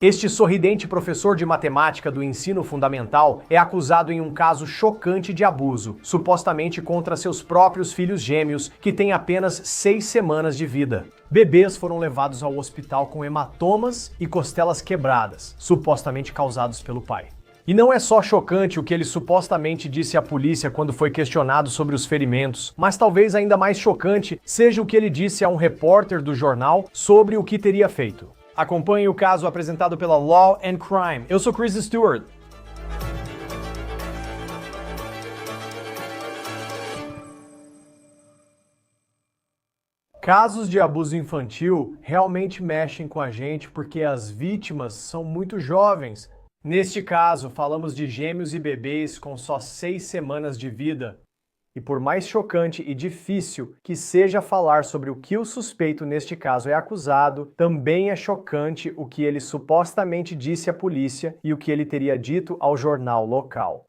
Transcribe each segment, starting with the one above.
Este sorridente professor de matemática do ensino fundamental é acusado em um caso chocante de abuso, supostamente contra seus próprios filhos gêmeos, que têm apenas 6 semanas de vida. Bebês foram levados ao hospital com hematomas e costelas quebradas, supostamente causados pelo pai. E não é só chocante o que ele supostamente disse à polícia quando foi questionado sobre os ferimentos, mas talvez ainda mais chocante seja o que ele disse a um repórter do jornal sobre o que teria feito. Acompanhe o caso apresentado pela Law and Crime. Eu sou Chris Stewart. Casos de abuso infantil realmente mexem com a gente porque as vítimas são muito jovens. Neste caso, falamos de gêmeos e bebês com só 6 semanas de vida. E por mais chocante e difícil que seja falar sobre o que o suspeito neste caso é acusado, também é chocante o que ele supostamente disse à polícia e o que ele teria dito ao jornal local.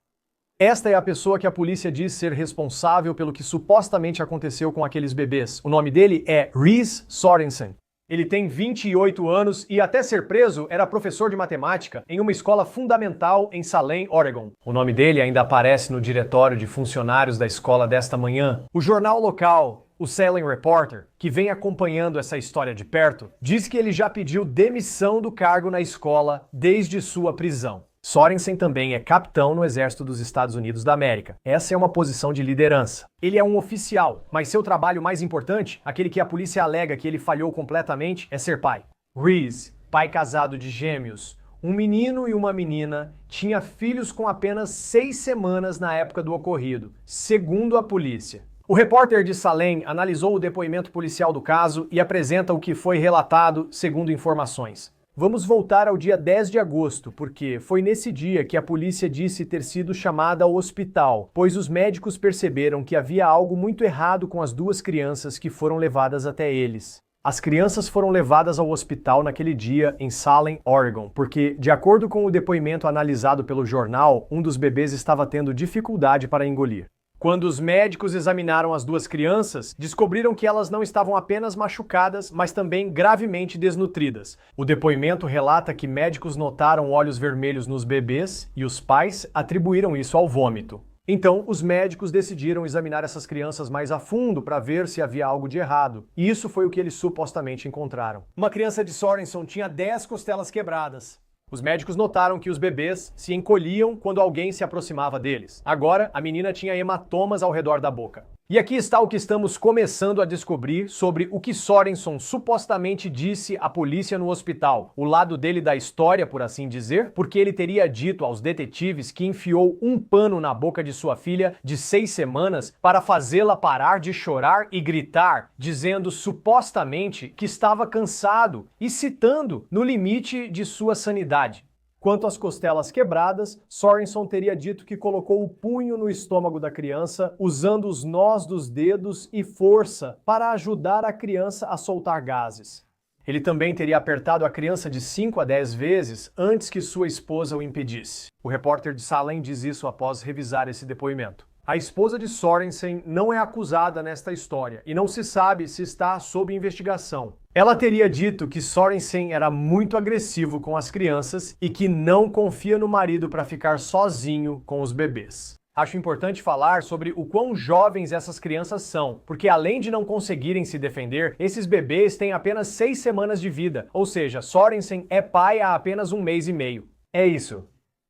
Esta é a pessoa que a polícia diz ser responsável pelo que supostamente aconteceu com aqueles bebês. O nome dele é Rhys Sorensen. Ele tem 28 anos e, até ser preso, era professor de matemática em uma escola fundamental em Salem, Oregon. O nome dele ainda aparece no diretório de funcionários da escola desta manhã. O jornal local, o Salem Reporter, que vem acompanhando essa história de perto, diz que ele já pediu demissão do cargo na escola desde sua prisão. Sorensen também é capitão no Exército dos Estados Unidos da América. Essa é uma posição de liderança. Ele é um oficial, mas seu trabalho mais importante, aquele que a polícia alega que ele falhou completamente, é ser pai. Rhys, pai casado de gêmeos, um menino e uma menina, tinha filhos com apenas 6 semanas na época do ocorrido, segundo a polícia. O repórter de Salem analisou o depoimento policial do caso e apresenta o que foi relatado segundo informações. Vamos voltar ao dia 10 de agosto, porque foi nesse dia que a polícia disse ter sido chamada ao hospital, pois os médicos perceberam que havia algo muito errado com as 2 crianças que foram levadas até eles. As crianças foram levadas ao hospital naquele dia em Salem, Oregon, porque, de acordo com o depoimento analisado pelo jornal, um dos bebês estava tendo dificuldade para engolir. Quando os médicos examinaram as 2 crianças, descobriram que elas não estavam apenas machucadas, mas também gravemente desnutridas. O depoimento relata que médicos notaram olhos vermelhos nos bebês e os pais atribuíram isso ao vômito. Então, os médicos decidiram examinar essas crianças mais a fundo para ver se havia algo de errado. E isso foi o que eles supostamente encontraram. Uma criança de Sorensen tinha 10 costelas quebradas. Os médicos notaram que os bebês se encolhiam quando alguém se aproximava deles. Agora, a menina tinha hematomas ao redor da boca. E aqui está o que estamos começando a descobrir sobre o que Sorensen supostamente disse à polícia no hospital. O lado dele da história, por assim dizer, porque ele teria dito aos detetives que enfiou um pano na boca de sua filha de 6 semanas para fazê-la parar de chorar e gritar, dizendo supostamente que estava cansado e citando no limite de sua sanidade. Quanto às costelas quebradas, Sorensen teria dito que colocou o punho no estômago da criança, usando os nós dos dedos e força para ajudar a criança a soltar gases. Ele também teria apertado a criança de 5 a 10 vezes antes que sua esposa o impedisse. O repórter de Salem diz isso após revisar esse depoimento. A esposa de Sorensen não é acusada nesta história e não se sabe se está sob investigação. Ela teria dito que Sorensen era muito agressivo com as crianças e que não confia no marido para ficar sozinho com os bebês. Acho importante falar sobre o quão jovens essas crianças são, porque além de não conseguirem se defender, esses bebês têm apenas 6 semanas de vida, ou seja, Sorensen é pai há apenas 1 mês e meio. É isso.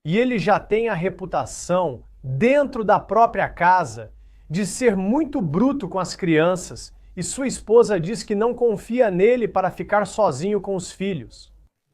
E ele já tem a reputação, dentro da própria casa, de ser muito bruto com as crianças, e sua esposa diz que não confia nele para ficar sozinho com os filhos.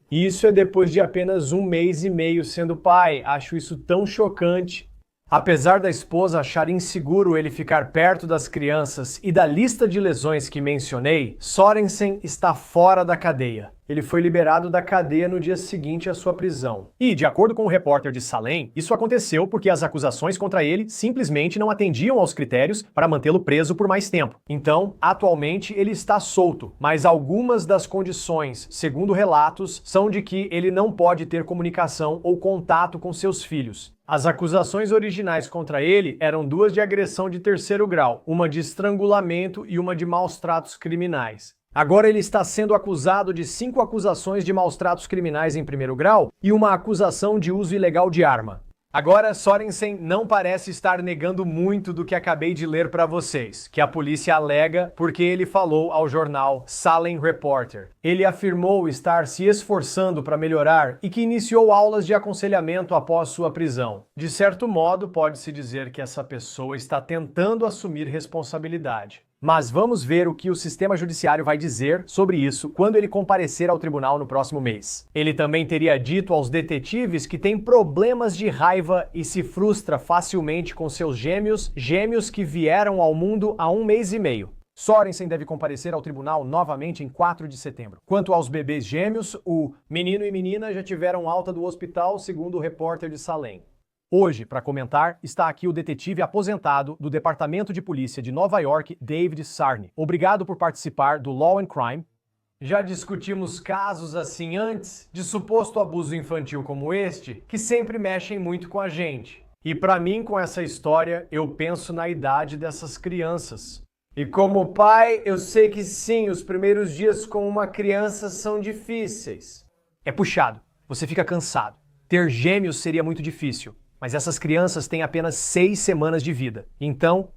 E isso é depois de apenas 1 mês e meio sendo pai. Acho isso tão chocante. Apesar da esposa achar inseguro ele ficar perto das crianças e da lista de lesões que mencionei, Sorensen está fora da cadeia. Ele foi liberado da cadeia no dia seguinte à sua prisão. E, de acordo com o repórter de Salem, isso aconteceu porque as acusações contra ele simplesmente não atendiam aos critérios para mantê-lo preso por mais tempo. Então, atualmente, ele está solto, mas algumas das condições, segundo relatos, são de que ele não pode ter comunicação ou contato com seus filhos. As acusações originais contra ele eram 2 de agressão de 3º grau, uma de estrangulamento e uma de maus tratos criminais. Agora ele está sendo acusado de 5 acusações de maus tratos criminais em primeiro grau e uma acusação de uso ilegal de arma. Agora, Sorensen não parece estar negando muito do que acabei de ler para vocês, que a polícia alega porque ele falou ao jornal Salem Reporter. Ele afirmou estar se esforçando para melhorar e que iniciou aulas de aconselhamento após sua prisão. De certo modo, pode-se dizer que essa pessoa está tentando assumir responsabilidade. Mas vamos ver o que o sistema judiciário vai dizer sobre isso quando ele comparecer ao tribunal no próximo mês. Ele também teria dito aos detetives que tem problemas de raiva e se frustra facilmente com seus gêmeos que vieram ao mundo há 1 mês e meio. Sorensen deve comparecer ao tribunal novamente em 4 de setembro. Quanto aos bebês gêmeos, o menino e menina já tiveram alta do hospital, segundo o repórter de Salem. Hoje, para comentar, está aqui o detetive aposentado do Departamento de Polícia de Nova York, David Sarney. Obrigado por participar do Law and Crime. Já discutimos casos assim antes, de suposto abuso infantil como este, que sempre mexem muito com a gente. E para mim, com essa história, eu penso na idade dessas crianças. E como pai, eu sei que sim, os primeiros dias com uma criança são difíceis. É puxado, você fica cansado. Ter gêmeos seria muito difícil. Mas essas crianças têm apenas 6 semanas de vida. Então,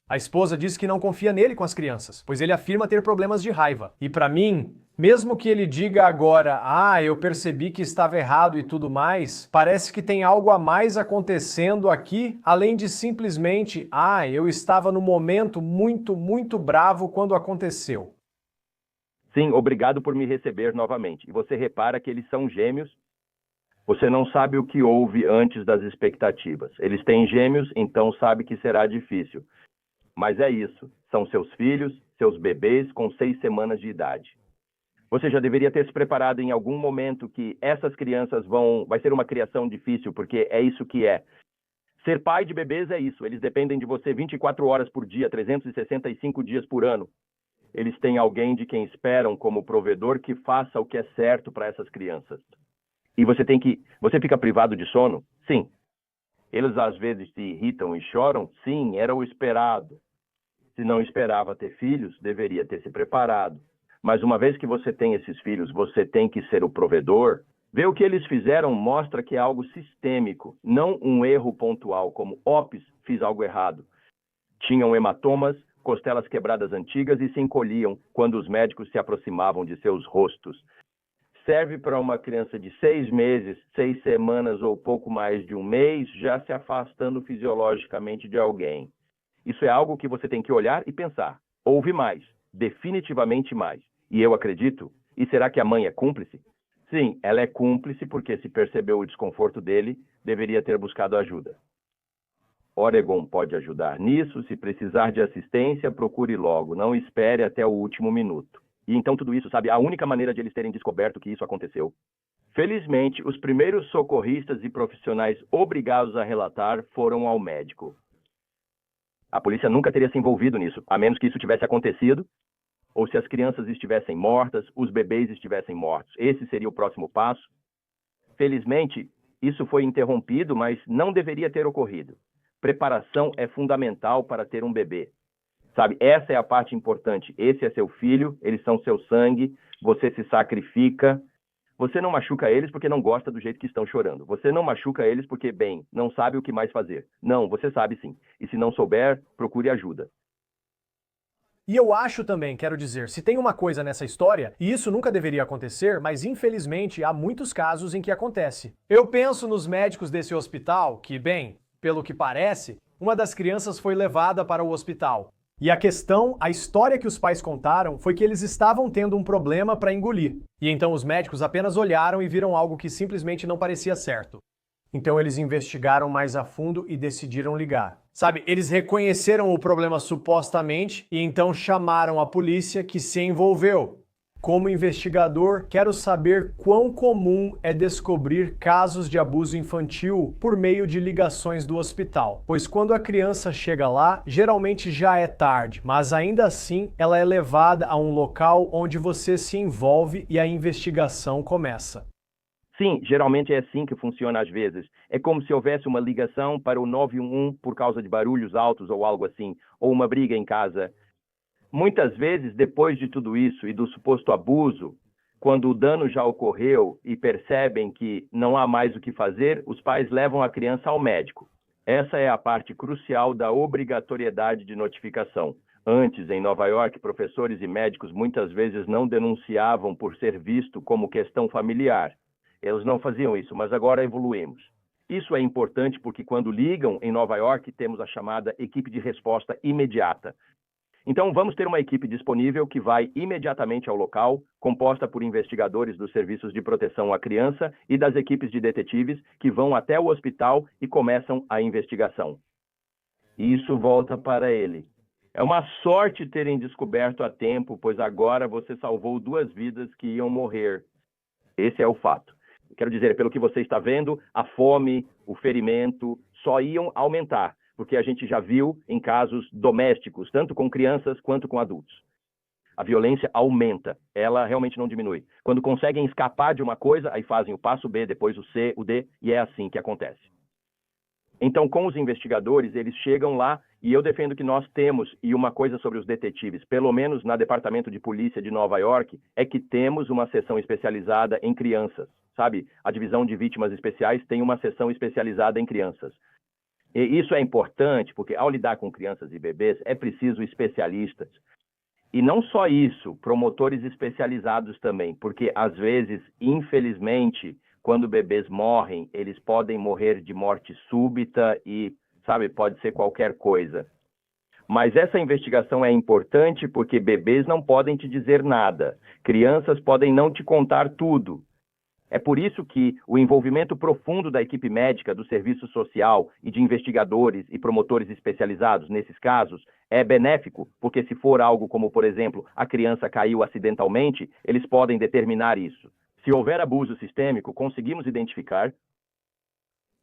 a esposa diz que não confia nele com as crianças, pois ele afirma ter problemas de raiva. E para mim, mesmo que ele diga agora, eu percebi que estava errado e tudo mais, parece que tem algo a mais acontecendo aqui, além de simplesmente, eu estava no momento muito bravo quando aconteceu. Sim, obrigado por me receber novamente. E você repara que eles são gêmeos. Você não sabe o que houve antes das expectativas. Eles têm gêmeos, então sabe que será difícil. Mas é isso. São seus filhos, seus bebês com 6 semanas de idade. Você já deveria ter se preparado em algum momento que essas crianças vai ser uma criação difícil, porque é isso que é. Ser pai de bebês é isso. Eles dependem de você 24 horas por dia, 365 dias por ano. Eles têm alguém de quem esperam como provedor que faça o que é certo para essas crianças. E você fica privado de sono? Sim. Eles às vezes se irritam e choram? Sim, era o esperado. Se não esperava ter filhos, deveria ter se preparado. Mas uma vez que você tem esses filhos, você tem que ser o provedor. Ver o que eles fizeram mostra que é algo sistêmico, não um erro pontual, como ops, fiz algo errado. Tinham hematomas, costelas quebradas antigas e se encolhiam quando os médicos se aproximavam de seus rostos. Serve para uma criança de 6 meses, 6 semanas ou pouco mais de 1 mês, já se afastando fisiologicamente de alguém. Isso é algo que você tem que olhar e pensar. Houve mais, definitivamente mais. E eu acredito, e será que a mãe é cúmplice? Sim, ela é cúmplice porque se percebeu o desconforto dele, deveria ter buscado ajuda. Oregon pode ajudar nisso, se precisar de assistência, procure logo, não espere até o último minuto. E então tudo isso, sabe, a única maneira de eles terem descoberto que isso aconteceu. Felizmente, os primeiros socorristas e profissionais obrigados a relatar foram ao médico. A polícia nunca teria se envolvido nisso, a menos que isso tivesse acontecido, ou se as crianças estivessem mortas, os bebês estivessem mortos. Esse seria o próximo passo. Felizmente, isso foi interrompido, mas não deveria ter ocorrido. Preparação é fundamental para ter um bebê. Sabe, essa é a parte importante. Esse é seu filho, eles são seu sangue, você se sacrifica. Você não machuca eles porque não gosta do jeito que estão chorando. Você não machuca eles porque, não sabe o que mais fazer. Não, você sabe sim. E se não souber, procure ajuda. E eu acho também, quero dizer, se tem uma coisa nessa história, e isso nunca deveria acontecer, mas infelizmente há muitos casos em que acontece. Eu penso nos médicos desse hospital que, pelo que parece, uma das crianças foi levada para o hospital. E a história que os pais contaram foi que eles estavam tendo um problema para engolir. E então os médicos apenas olharam e viram algo que simplesmente não parecia certo. Então eles investigaram mais a fundo e decidiram ligar. Sabe, eles reconheceram o problema supostamente e então chamaram a polícia que se envolveu. Como investigador, quero saber quão comum é descobrir casos de abuso infantil por meio de ligações do hospital, pois quando a criança chega lá, geralmente já é tarde, mas ainda assim ela é levada a um local onde você se envolve e a investigação começa. Sim, geralmente é assim que funciona às vezes. É como se houvesse uma ligação para o 911 por causa de barulhos altos ou algo assim, ou uma briga em casa. Muitas vezes, depois de tudo isso e do suposto abuso, quando o dano já ocorreu e percebem que não há mais o que fazer, os pais levam a criança ao médico. Essa é a parte crucial da obrigatoriedade de notificação. Antes, em Nova York, professores e médicos muitas vezes não denunciavam por ser visto como questão familiar. Eles não faziam isso, mas agora evoluímos. Isso é importante porque quando ligam em Nova York, temos a chamada equipe de resposta imediata. Então, vamos ter uma equipe disponível que vai imediatamente ao local, composta por investigadores dos serviços de proteção à criança e das equipes de detetives que vão até o hospital e começam a investigação. E isso volta para ele. É uma sorte terem descoberto a tempo, pois agora você salvou 2 vidas que iam morrer. Esse é o fato. Quero dizer, pelo que você está vendo, a fome, o ferimento só iam aumentar, porque a gente já viu em casos domésticos, tanto com crianças quanto com adultos. A violência aumenta, ela realmente não diminui. Quando conseguem escapar de uma coisa, aí fazem o passo B, depois o C, o D, e é assim que acontece. Então, com os investigadores, eles chegam lá e eu defendo que nós temos, e uma coisa sobre os detetives, pelo menos na Departamento de Polícia de Nova York, é que temos uma seção especializada em crianças, sabe? A Divisão de Vítimas Especiais tem uma seção especializada em crianças. E isso é importante porque, ao lidar com crianças e bebês, é preciso especialistas. E não só isso, promotores especializados também, porque, às vezes, infelizmente, quando bebês morrem, eles podem morrer de morte súbita e, sabe, pode ser qualquer coisa. Mas essa investigação é importante porque bebês não podem te dizer nada. Crianças podem não te contar tudo. É por isso que o envolvimento profundo da equipe médica, do serviço social e de investigadores e promotores especializados nesses casos é benéfico, porque se for algo como, por exemplo, a criança caiu acidentalmente, eles podem determinar isso. Se houver abuso sistêmico, conseguimos identificar.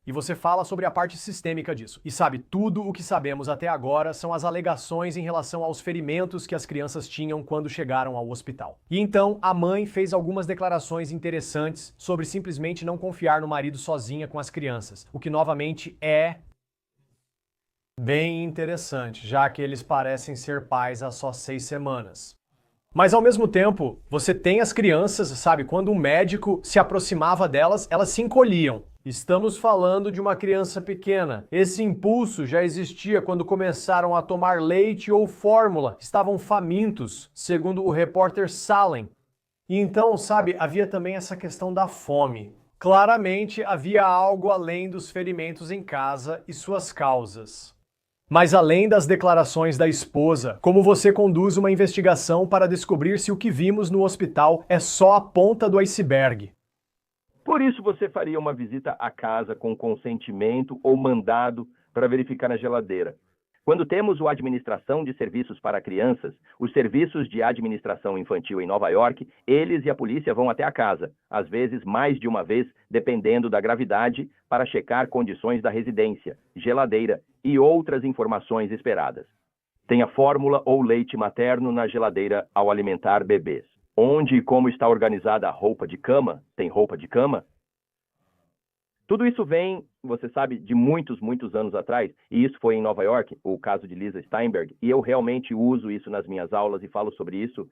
E você fala sobre a parte sistêmica disso. E sabe, tudo o que sabemos até agora são as alegações em relação aos ferimentos que as crianças tinham quando chegaram ao hospital. E então a mãe fez algumas declarações interessantes sobre simplesmente não confiar no marido sozinha com as crianças, o que novamente é bem interessante, já que eles parecem ser pais há só 6 semanas. Mas ao mesmo tempo, você tem as crianças, sabe, quando um médico se aproximava delas, elas se encolhiam. Estamos falando de uma criança pequena. Esse impulso já existia quando começaram a tomar leite ou fórmula. Estavam famintos, segundo o repórter Salem. E então, sabe, havia também essa questão da fome. Claramente havia algo além dos ferimentos em casa e suas causas. Mas além das declarações da esposa, como você conduz uma investigação para descobrir se o que vimos no hospital é só a ponta do iceberg? Por isso, você faria uma visita à casa com consentimento ou mandado para verificar na geladeira. Quando temos a Administração de Serviços para Crianças, os serviços de administração infantil em Nova York, eles e a polícia vão até a casa, às vezes mais de uma vez, dependendo da gravidade, para checar condições da residência, geladeira e outras informações esperadas. Tenha fórmula ou leite materno na geladeira ao alimentar bebês. Onde e como está organizada a roupa de cama? Tem roupa de cama? Tudo isso vem, você sabe, de muitos anos atrás, e isso foi em Nova York, o caso de Lisa Steinberg, e eu realmente uso isso nas minhas aulas e falo sobre isso.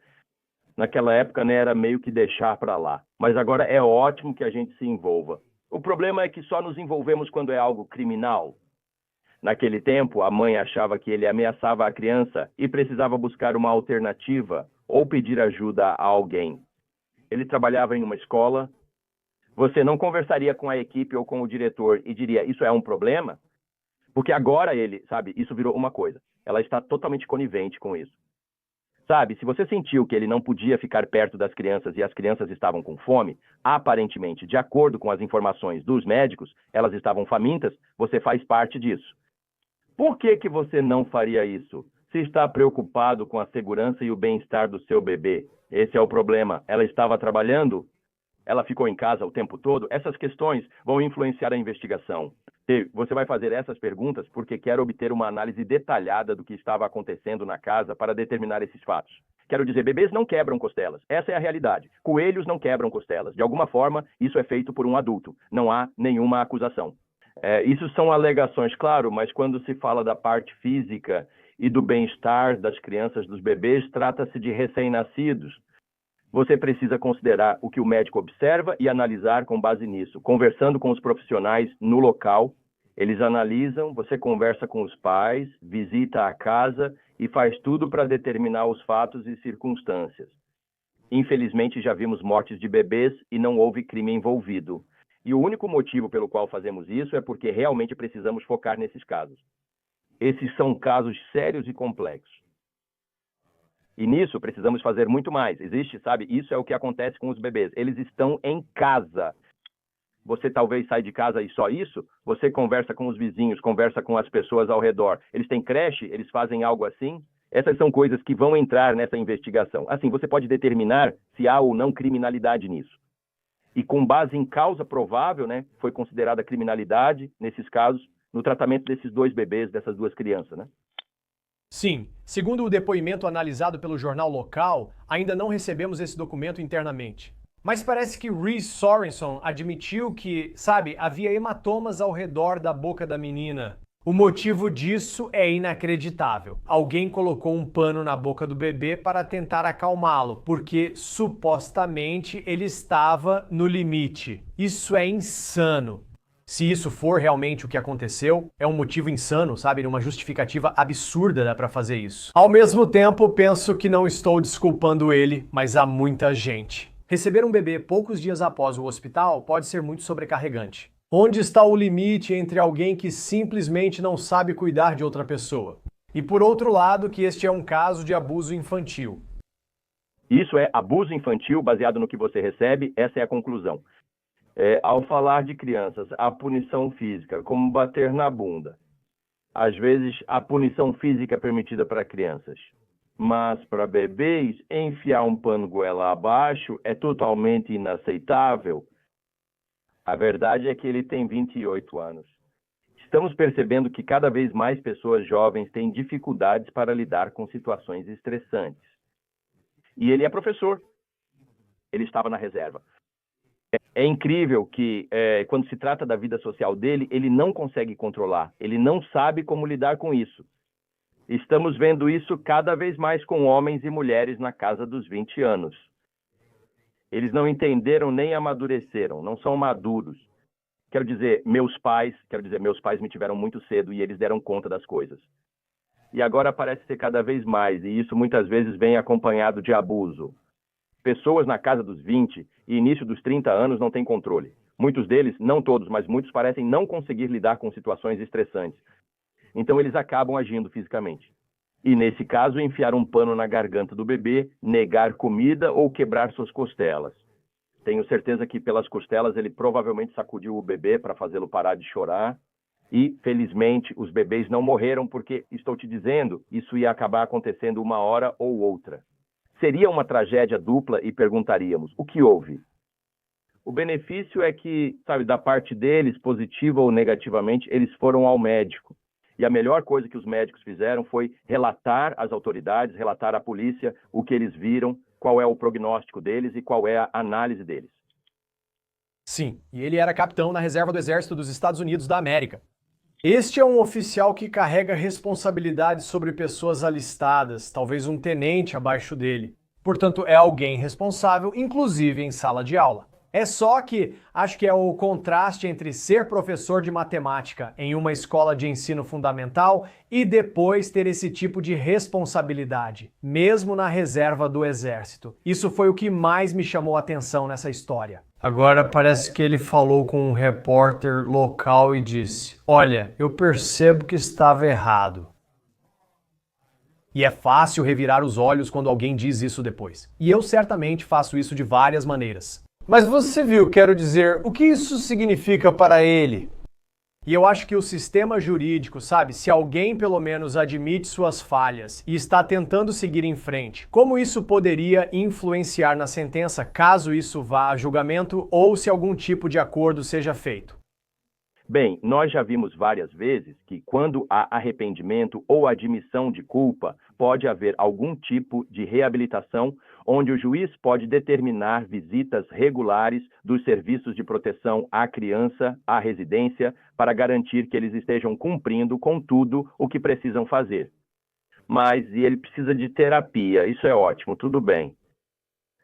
Naquela época, né, era meio que deixar para lá, mas agora é ótimo que a gente se envolva. O problema é que só nos envolvemos quando é algo criminal. Naquele tempo, a mãe achava que ele ameaçava a criança e precisava buscar uma alternativa ou pedir ajuda a alguém. Ele trabalhava em uma escola. Você não conversaria com a equipe ou com o diretor e diria, isso é um problema? Porque agora ele, sabe, isso virou uma coisa. Ela está totalmente conivente com isso. Sabe, se você sentiu que ele não podia ficar perto das crianças e as crianças estavam com fome, aparentemente, de acordo com as informações dos médicos, elas estavam famintas, você faz parte disso. Por que você não faria isso? Se está preocupado com a segurança e o bem-estar do seu bebê. Esse é o problema. Ela estava trabalhando? Ela ficou em casa o tempo todo? Essas questões vão influenciar a investigação. Você vai fazer essas perguntas porque quer obter uma análise detalhada do que estava acontecendo na casa para determinar esses fatos. Quero dizer, bebês não quebram costelas. Essa é a realidade. Coelhos não quebram costelas. De alguma forma, isso é feito por um adulto. Não há nenhuma acusação. Isso são alegações, claro, mas quando se fala da parte física e do bem-estar das crianças, dos bebês, trata-se de recém-nascidos. Você precisa considerar o que o médico observa e analisar com base nisso. Conversando com os profissionais no local, eles analisam, você conversa com os pais, visita a casa e faz tudo para determinar os fatos e circunstâncias. Infelizmente, já vimos mortes de bebês e não houve crime envolvido. E o único motivo pelo qual fazemos isso é porque realmente precisamos focar nesses casos. Esses são casos sérios e complexos. E nisso precisamos fazer muito mais. Existe, sabe, isso é o que acontece com os bebês. Eles estão em casa. Você talvez sai de casa e só isso? Você conversa com os vizinhos, conversa com as pessoas ao redor. Eles têm creche? Eles fazem algo assim? Essas são coisas que vão entrar nessa investigação. Assim, você pode determinar se há ou não criminalidade nisso. E com base em causa provável, né, foi considerada criminalidade, nesses casos, no tratamento desses dois bebês, dessas duas crianças, né? Sim, segundo o depoimento analisado pelo jornal local, ainda não recebemos esse documento internamente. Mas parece que Reese Sorenson admitiu que, sabe, havia hematomas ao redor da boca da menina. O motivo disso é inacreditável. Alguém colocou um pano na boca do bebê para tentar acalmá-lo, porque supostamente ele estava no limite. Isso é insano. Se isso for realmente o que aconteceu, é um motivo insano, sabe? Uma justificativa absurda dá pra fazer isso. Ao mesmo tempo, penso que não estou desculpando ele, mas há muita gente. Receber um bebê poucos dias após o hospital pode ser muito sobrecarregante. Onde está o limite entre alguém que simplesmente não sabe cuidar de outra pessoa? E por outro lado, que este é um caso de abuso infantil. Isso é abuso infantil baseado no que você recebe, essa é a conclusão. Ao falar de crianças, a punição física, como bater na bunda. Às vezes, a punição física é permitida para crianças. Mas para bebês, enfiar um pano goela abaixo é totalmente inaceitável. A verdade é que ele tem 28 anos. Estamos percebendo que cada vez mais pessoas jovens têm dificuldades para lidar com situações estressantes. E ele é professor. Ele estava na reserva. É incrível que, quando se trata da vida social dele, ele não consegue controlar, ele não sabe como lidar com isso. Estamos vendo isso cada vez mais com homens e mulheres na casa dos 20 anos. Eles não entenderam nem amadureceram, não são maduros. Quero dizer, meus pais me tiveram muito cedo e eles deram conta das coisas. E agora parece ser cada vez mais, e isso muitas vezes vem acompanhado de abuso. Pessoas na casa dos 20 e início dos 30 anos não têm controle. Muitos deles, não todos, mas muitos parecem não conseguir lidar com situações estressantes. Então eles acabam agindo fisicamente. E nesse caso, enfiar um pano na garganta do bebê, negar comida ou quebrar suas costelas. Tenho certeza que pelas costelas ele provavelmente sacudiu o bebê para fazê-lo parar de chorar. E, felizmente, os bebês não morreram porque, estou te dizendo, isso ia acabar acontecendo uma hora ou outra. Seria uma tragédia dupla e perguntaríamos, o que houve? O benefício é que, sabe, da parte deles, positiva ou negativamente, eles foram ao médico. E a melhor coisa que os médicos fizeram foi relatar às autoridades, relatar à polícia o que eles viram, qual é o prognóstico deles e qual é a análise deles. Sim, e ele era capitão na reserva do Exército dos Estados Unidos da América. Este é um oficial que carrega responsabilidades sobre pessoas alistadas, talvez um tenente abaixo dele. Portanto, é alguém responsável, inclusive em sala de aula. É só que acho que é o contraste entre ser professor de matemática em uma escola de ensino fundamental e depois ter esse tipo de responsabilidade, mesmo na reserva do Exército. Isso foi o que mais me chamou a atenção nessa história. Agora parece que ele falou com um repórter local e disse: "Olha, eu percebo que estava errado." E é fácil revirar os olhos quando alguém diz isso depois. E eu certamente faço isso de várias maneiras. Mas você viu, quero dizer, o que isso significa para ele? E eu acho que o sistema jurídico, sabe, se alguém pelo menos admite suas falhas e está tentando seguir em frente, como isso poderia influenciar na sentença caso isso vá a julgamento ou se algum tipo de acordo seja feito? Bem, nós já vimos várias vezes que quando há arrependimento ou admissão de culpa, pode haver algum tipo de reabilitação onde o juiz pode determinar visitas regulares dos serviços de proteção à criança, à residência, para garantir que eles estejam cumprindo com tudo o que precisam fazer. mas e ele precisa de terapia. Isso é ótimo, tudo bem.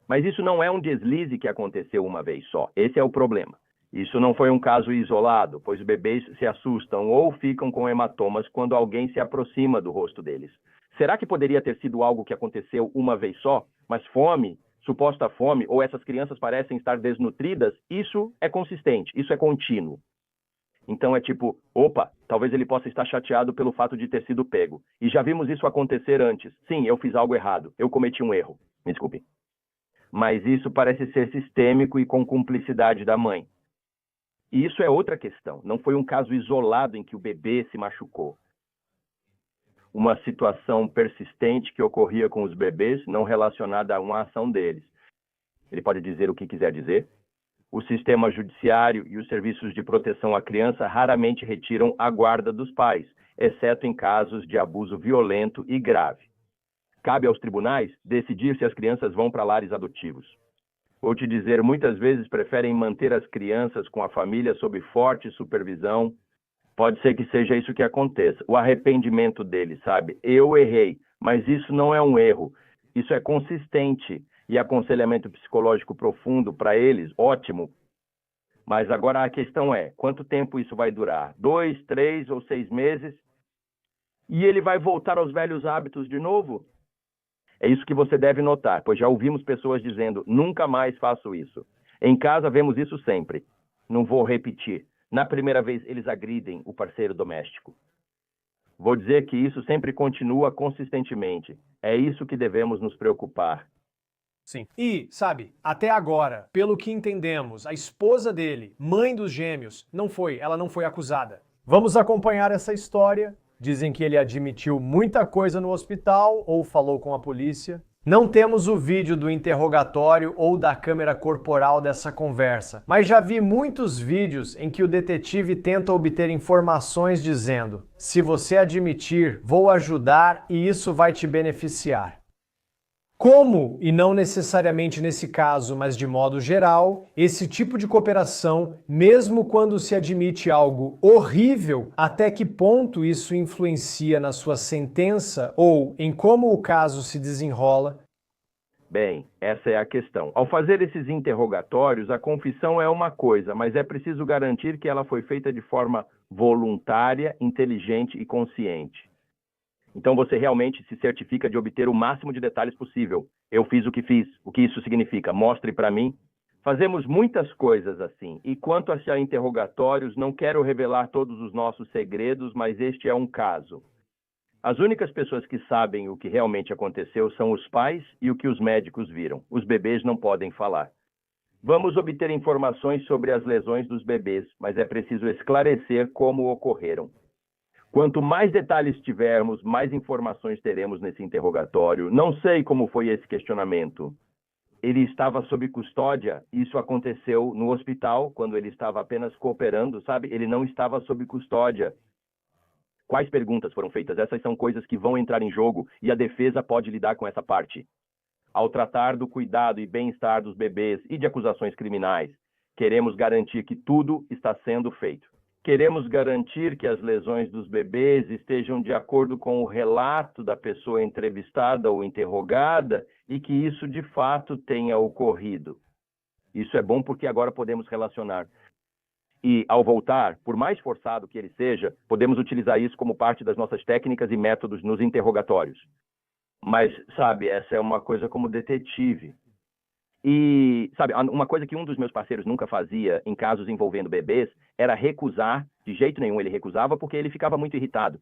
Mas isso não é um deslize que aconteceu uma vez só. Esse é o problema. Isso não foi um caso isolado, pois bebês se assustam ou ficam com hematomas quando alguém se aproxima do rosto deles. Será que poderia ter sido algo que aconteceu uma vez só? Mas fome, suposta fome, ou essas crianças parecem estar desnutridas, isso é consistente, isso é contínuo. Então é tipo, opa, talvez ele possa estar chateado pelo fato de ter sido pego. E já vimos isso acontecer antes. Sim, eu fiz algo errado, eu cometi um erro. Me desculpe. Mas isso parece ser sistêmico e com cumplicidade da mãe. E isso é outra questão. Não foi um caso isolado em que o bebê se machucou. Uma situação persistente que ocorria com os bebês, não relacionada a uma ação deles. Ele pode dizer o que quiser dizer. O sistema judiciário e os serviços de proteção à criança raramente retiram a guarda dos pais, exceto em casos de abuso violento e grave. Cabe aos tribunais decidir se as crianças vão para lares adotivos. Vou te dizer, muitas vezes preferem manter as crianças com a família sob forte supervisão. Pode ser que seja isso que aconteça. O arrependimento deles, sabe? Eu errei, mas isso não é um erro. Isso é consistente. E aconselhamento psicológico profundo para eles, ótimo. Mas agora a questão é, quanto tempo isso vai durar? 2, 3 ou 6 meses? E ele vai voltar aos velhos hábitos de novo? É isso que você deve notar, pois já ouvimos pessoas dizendo, nunca mais faço isso. Em casa vemos isso sempre. Não vou repetir. Na primeira vez eles agridem o parceiro doméstico. Vou dizer que isso sempre continua consistentemente. É isso que devemos nos preocupar. Sim. E, sabe, até agora, pelo que entendemos, a esposa dele, mãe dos gêmeos, ela não foi acusada. Vamos acompanhar essa história. Dizem que ele admitiu muita coisa no hospital ou falou com a polícia. Não temos o vídeo do interrogatório ou da câmera corporal dessa conversa, mas já vi muitos vídeos em que o detetive tenta obter informações dizendo: se você admitir, vou ajudar e isso vai te beneficiar. Como, e não necessariamente nesse caso, mas de modo geral, esse tipo de cooperação, mesmo quando se admite algo horrível, até que ponto isso influencia na sua sentença ou em como o caso se desenrola? Bem, essa é a questão. Ao fazer esses interrogatórios, a confissão é uma coisa, mas é preciso garantir que ela foi feita de forma voluntária, inteligente e consciente. Então você realmente se certifica de obter o máximo de detalhes possível. Eu fiz, o que isso significa? Mostre para mim. Fazemos muitas coisas assim. E quanto a interrogatórios, não quero revelar todos os nossos segredos, mas este é um caso. As únicas pessoas que sabem o que realmente aconteceu são os pais e o que os médicos viram. Os bebês não podem falar. Vamos obter informações sobre as lesões dos bebês, mas é preciso esclarecer como ocorreram. Quanto mais detalhes tivermos, mais informações teremos nesse interrogatório. Não sei como foi esse questionamento. Ele estava sob custódia, isso aconteceu no hospital, quando ele estava apenas cooperando, sabe? Ele não estava sob custódia. Quais perguntas foram feitas? Essas são coisas que vão entrar em jogo e a defesa pode lidar com essa parte. Ao tratar do cuidado e bem-estar dos bebês e de acusações criminais, queremos garantir que tudo está sendo feito. Queremos garantir que as lesões dos bebês estejam de acordo com o relato da pessoa entrevistada ou interrogada e que isso de fato tenha ocorrido. Isso é bom porque agora podemos relacionar. E, ao voltar, por mais forçado que ele seja, podemos utilizar isso como parte das nossas técnicas e métodos nos interrogatórios. Mas, sabe, essa é uma coisa como detetive. E, sabe, uma coisa que um dos meus parceiros nunca fazia em casos envolvendo bebês era recusar, de jeito nenhum ele recusava, porque ele ficava muito irritado.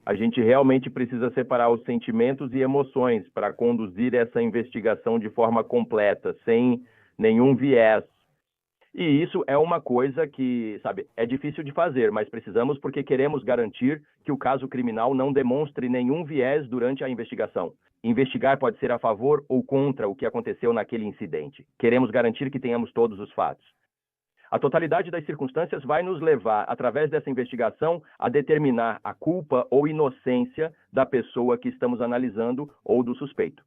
A gente realmente precisa separar os sentimentos e emoções para conduzir essa investigação de forma completa, sem nenhum viés. E isso é uma coisa que, sabe, é difícil de fazer, mas precisamos porque queremos garantir que o caso criminal não demonstre nenhum viés durante a investigação. Investigar pode ser a favor ou contra o que aconteceu naquele incidente. Queremos garantir que tenhamos todos os fatos. A totalidade das circunstâncias vai nos levar, através dessa investigação, a determinar a culpa ou inocência da pessoa que estamos analisando ou do suspeito.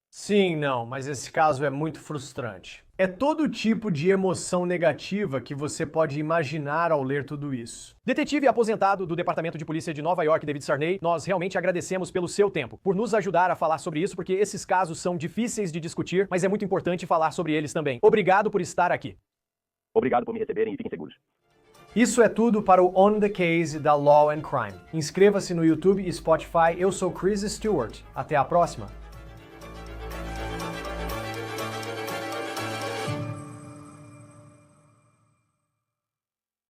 Sim, não, mas esse caso é muito frustrante. É todo tipo de emoção negativa que você pode imaginar ao ler tudo isso. Detetive aposentado do Departamento de Polícia de Nova York, David Sarney, nós realmente agradecemos pelo seu tempo, por nos ajudar a falar sobre isso, porque esses casos são difíceis de discutir, mas é muito importante falar sobre eles também. Obrigado por estar aqui. Obrigado por me receberem e fiquem seguros. Isso é tudo para o On the Case da Law and Crime. Inscreva-se no YouTube e Spotify. Eu sou Chris Stewart. Até a próxima.